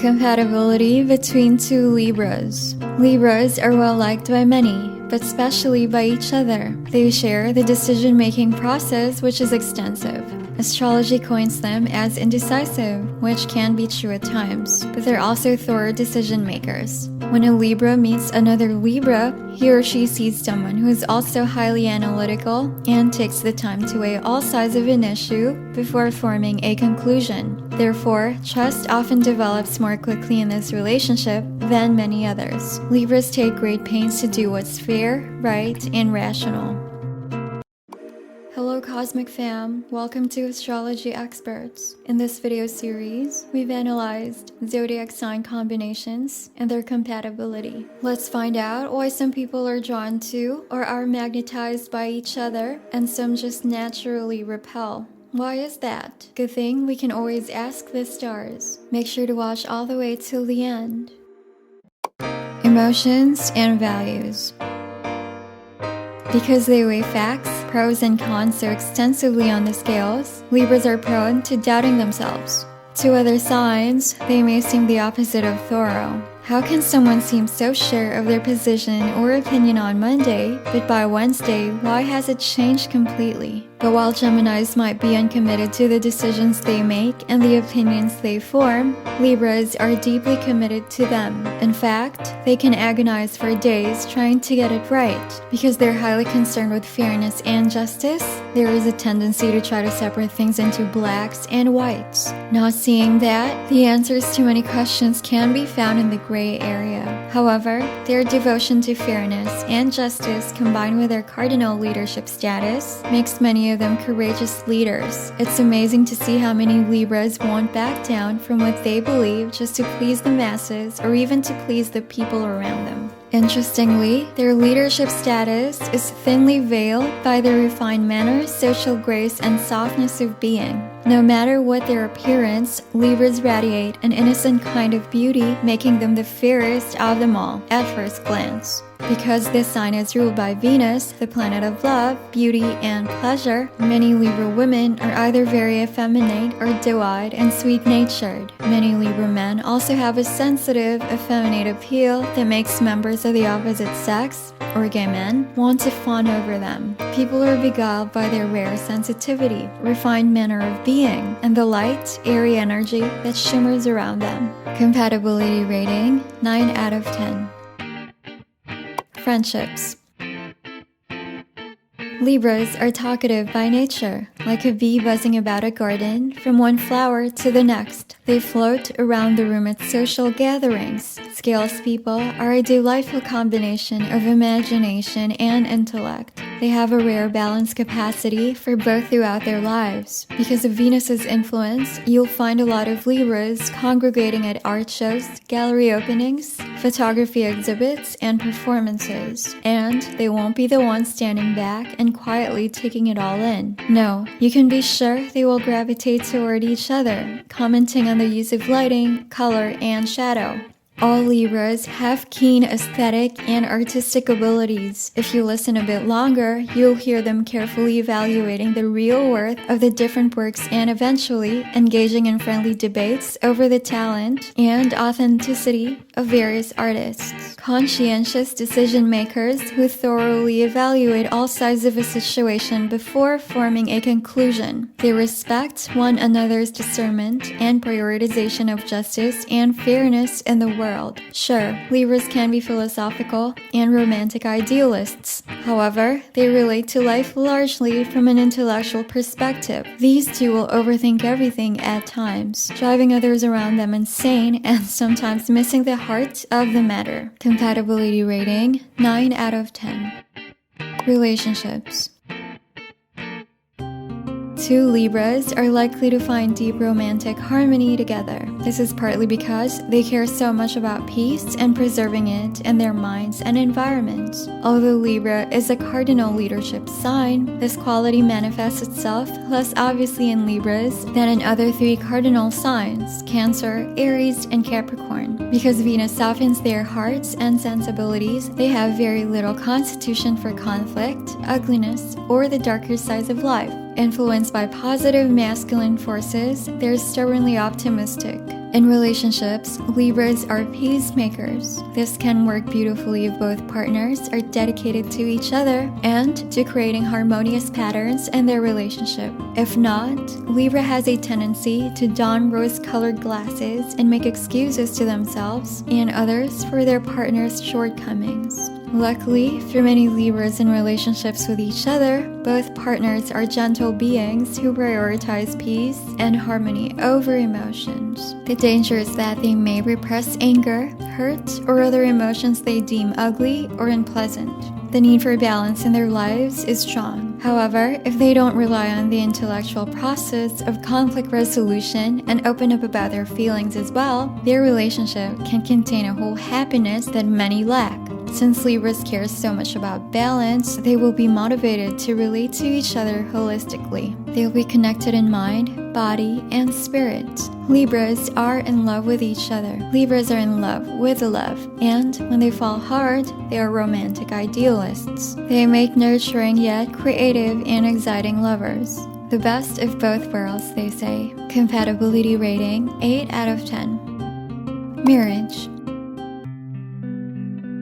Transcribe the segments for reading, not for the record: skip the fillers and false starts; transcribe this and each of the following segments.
Compatibility between two Libras. Libras are well liked by many, but especially by each other. They share the decision-making process, which is extensive. Astrology coins them as indecisive, which can be true at times, but they're also thorough decision makers. When a Libra meets another Libra, he or she sees someone who is also highly analytical and takes the time to weigh all sides of an issue before forming a conclusion. Therefore, trust often develops more quickly in this relationship than many others. Libras take great pains to do what's fair, right, and rational. Hello Cosmic Fam, welcome to Astrology Experts. In this video series, we've analyzed zodiac sign combinations and their compatibility. Let's find out why some people are drawn to or are magnetized by each other and some just naturally repel. Why is that? Good thing we can always ask the stars. Make sure to watch all the way till the end. Emotions and values. Because they weigh facts, pros and cons so extensively on the scales, Libras are prone to doubting themselves. To other signs, they may seem the opposite of thorough. How can someone seem so sure of their position or opinion on Monday, but by Wednesday, why has it changed completely? But while Geminis might be uncommitted to the decisions they make and the opinions they form, Libras are deeply committed to them. In fact, they can agonize for days trying to get it right. Because they're highly concerned with fairness and justice, there is a tendency to try to separate things into blacks and whites. Not seeing that, the answers to many questions can be found in the gray area. However, their devotion to fairness and justice combined with their cardinal leadership status makes many of them courageous leaders. It's amazing to see how many Libras won't back down from what they believe just to please the masses or even to please the people around them. Interestingly, their leadership status is thinly veiled by their refined manners, social grace, and softness of being. No matter what their appearance, Libras radiate an innocent kind of beauty, making them the fairest of them all at first glance. Because this sign is ruled by Venus, the planet of love, beauty, and pleasure, many Libra women are either very effeminate or doe-eyed and sweet-natured. Many Libra men also have a sensitive, effeminate appeal that makes members of the opposite sex, or gay men, want to fawn over them. People are beguiled by their rare sensitivity, refined manner of being, and the light, airy energy that shimmers around them. Compatibility rating, 9 out of 10. Friendships. Libras are talkative by nature, like a bee buzzing about a garden from one flower to the next. They float around the room at social gatherings. Scales people are a delightful combination of imagination and intellect. They have a rare balanced capacity for both throughout their lives. Because of Venus's influence, you'll find a lot of Libras congregating at art shows, gallery openings, photography exhibits, and performances. And they won't be the ones standing back and quietly taking it all in. No, you can be sure they will gravitate toward each other, commenting on the use of lighting, color, and shadow. All Libras have keen aesthetic and artistic abilities. If you listen a bit longer, you'll hear them carefully evaluating the real worth of the different works and eventually engaging in friendly debates over the talent and authenticity of various artists. Conscientious decision makers who thoroughly evaluate all sides of a situation before forming a conclusion. They respect one another's discernment and prioritization of justice and fairness in the world. Sure, Libras can be philosophical and romantic idealists. However, they relate to life largely from an intellectual perspective. These two will overthink everything at times, driving others around them insane and sometimes missing the heart of the matter. Compatibility rating, 9 out of 10. Relationships. Two Libras are likely to find deep romantic harmony together. This is partly because they care so much about peace and preserving it in their minds and environments. Although Libra is a cardinal leadership sign, this quality manifests itself less obviously in Libras than in other three cardinal signs, Cancer, Aries, and Capricorn. Because Venus softens their hearts and sensibilities, they have very little constitution for conflict, ugliness, or the darker sides of life. Influenced by positive masculine forces, they're stubbornly optimistic. In relationships, Libras are peacemakers. This can work beautifully if both partners are dedicated to each other and to creating harmonious patterns in their relationship. If not, Libra has a tendency to don rose-colored glasses and make excuses to themselves and others for their partner's shortcomings. Luckily, for many Libras in relationships with each other, both partners are gentle beings who prioritize peace and harmony over emotions. The danger is that they may repress anger, hurt, or other emotions they deem ugly or unpleasant. The need for balance in their lives is strong. However, if they don't rely on the intellectual process of conflict resolution and open up about their feelings as well, their relationship can contain a whole happiness that many lack. Since Libras care so much about balance, they will be motivated to relate to each other holistically. They'll be connected in mind, body, and spirit. Libras are in love with each other. Libras are in love with love, and when they fall hard, they are romantic idealists. They make nurturing yet creative and exciting lovers. The best of both worlds, they say. Compatibility rating 8 out of 10. Marriage.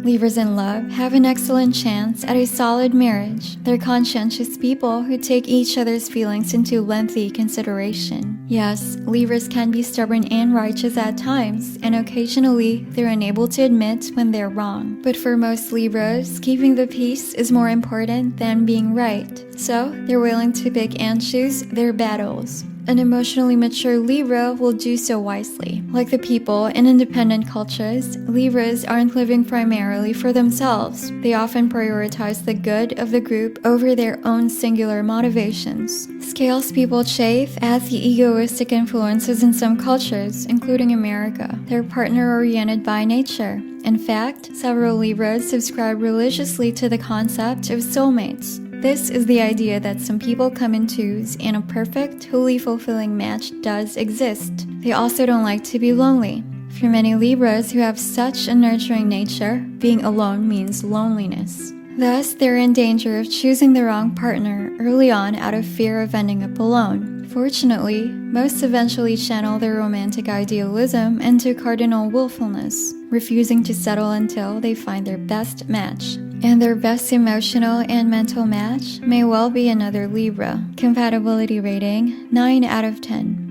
Libras in love have an excellent chance at a solid marriage. They're conscientious people who take each other's feelings into lengthy consideration. Yes, Libras can be stubborn and righteous at times, and occasionally they're unable to admit when they're wrong. But for most Libras, keeping the peace is more important than being right. So, they're willing to pick and choose their battles. An emotionally mature Libra will do so wisely. Like the people in independent cultures, Libras aren't living primarily for themselves. They often prioritize the good of the group over their own singular motivations. Scales people chafe at the egoistic influences in some cultures, including America. They're partner-oriented by nature. In fact, several Libras subscribe religiously to the concept of soulmates. This is the idea that some people come in twos and a perfect, wholly fulfilling match does exist. They also don't like to be lonely. For many Libras who have such a nurturing nature, being alone means loneliness. Thus, they're in danger of choosing the wrong partner early on out of fear of ending up alone. Fortunately, most eventually channel their romantic idealism into cardinal willfulness, refusing to settle until they find their best match. And their best emotional and mental match may well be another Libra. Compatibility rating 9 out of 10.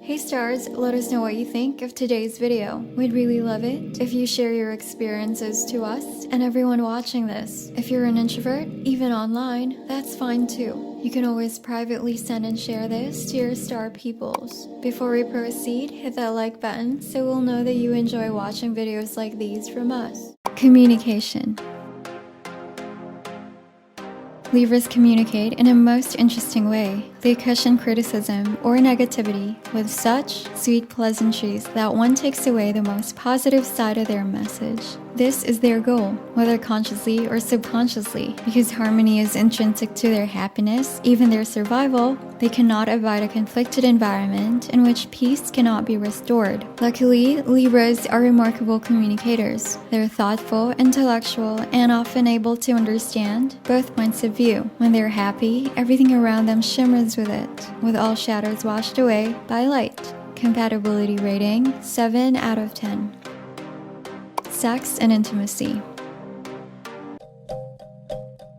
Hey stars, let us know what you think of today's video. We'd really love it if you share your experiences to us and everyone watching this. If you're an introvert, even online, that's fine too. You can always privately send and share this to your star peoples. Before we proceed, hit that like button so we'll know that you enjoy watching videos like these from us. Communication. Libras communicate in a most interesting way. They cushion criticism or negativity with such sweet pleasantries that one takes away the most positive side of their message. This is their goal, whether consciously or subconsciously, because harmony is intrinsic to their happiness, even their survival. They cannot avoid a conflicted environment in which peace cannot be restored. Luckily, Libras are remarkable communicators. They're thoughtful, intellectual, and often able to understand both points of view. When they're happy, everything around them shimmers with it, with all shadows washed away by light. Compatibility rating 7 out of 10. Sex and intimacy.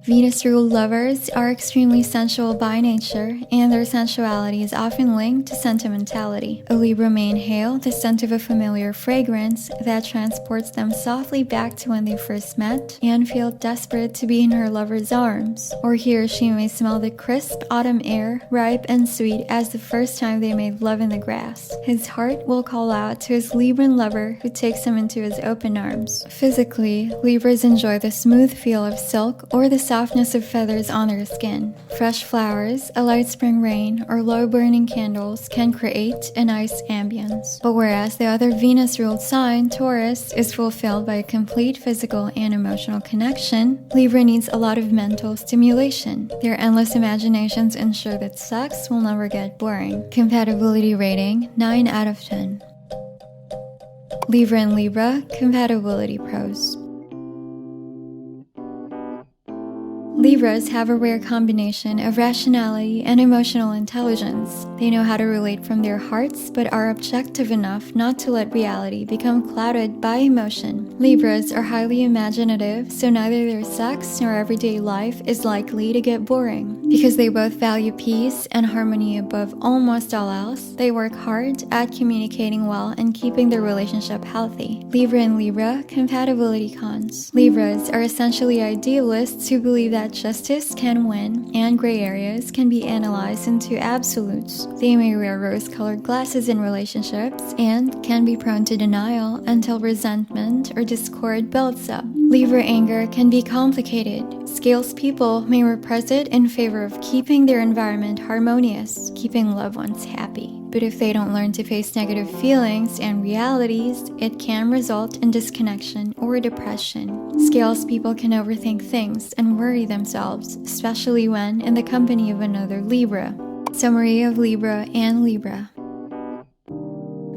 Venus-ruled lovers are extremely sensual by nature, and their sensuality is often linked to sentimentality. A Libra may inhale the scent of a familiar fragrance that transports them softly back to when they first met and feel desperate to be in her lover's arms. Or he or she may smell the crisp autumn air, ripe and sweet as the first time they made love in the grass. His heart will call out to his Libran lover who takes him into his open arms. Physically, Libras enjoy the smooth feel of silk or the softness of feathers on their skin. Fresh flowers, a light spring rain, or low-burning candles can create a nice ambience. But whereas the other Venus-ruled sign, Taurus, is fulfilled by a complete physical and emotional connection, Libra needs a lot of mental stimulation. Their endless imaginations ensure that sex will never get boring. Compatibility rating 9 out of 10. Libra and Libra, compatibility pros. Libras have a rare combination of rationality and emotional intelligence. They know how to relate from their hearts, but are objective enough not to let reality become clouded by emotion. Libras are highly imaginative, so neither their sex nor everyday life is likely to get boring. Because they both value peace and harmony above almost all else, they work hard at communicating well and keeping their relationship healthy. Libra and Libra, compatibility cons. Libras are essentially idealists who believe that justice can win and gray areas can be analyzed into absolutes. They may wear rose-colored glasses in relationships and can be prone to denial until resentment or discord builds up. Libra anger can be complicated. Scales people may repress it in favor of keeping their environment harmonious, keeping loved ones happy. But if they don't learn to face negative feelings and realities, it can result in disconnection or depression. Scales people can overthink things and worry themselves, especially when in the company of another Libra. Summary of Libra and Libra.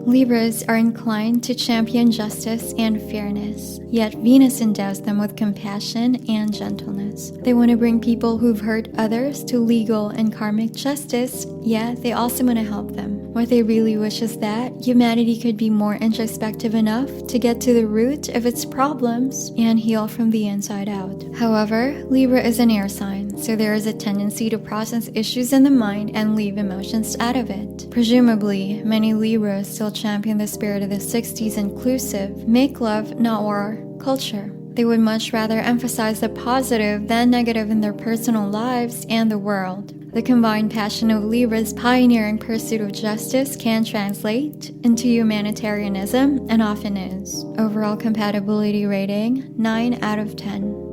Libras are inclined to champion justice and fairness, yet Venus endows them with compassion and gentleness. They want to bring people who've hurt others to legal and karmic justice, yet they also want to help them. What they really wish is that humanity could be more introspective enough to get to the root of its problems and heal from the inside out. However, Libra is an air sign, so there is a tendency to process issues in the mind and leave emotions out of it. Presumably, many Libras still champion the spirit of the 60s inclusive, make love, not war culture. They would much rather emphasize the positive than negative in their personal lives and the world. The combined passion of Libra's pioneering pursuit of justice can translate into humanitarianism and often is. Overall compatibility rating, 9 out of 10.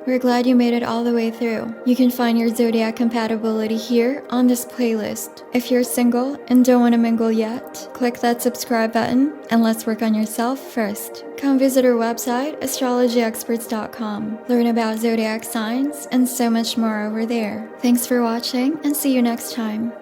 We're glad you made it all the way through. You can find your zodiac compatibility here on this playlist. If you're single and don't want to mingle yet, click that subscribe button and let's work on yourself first. Come visit our website, astrologyexperts.com. Learn about zodiac signs and so much more over there. Thanks for watching and see you next time.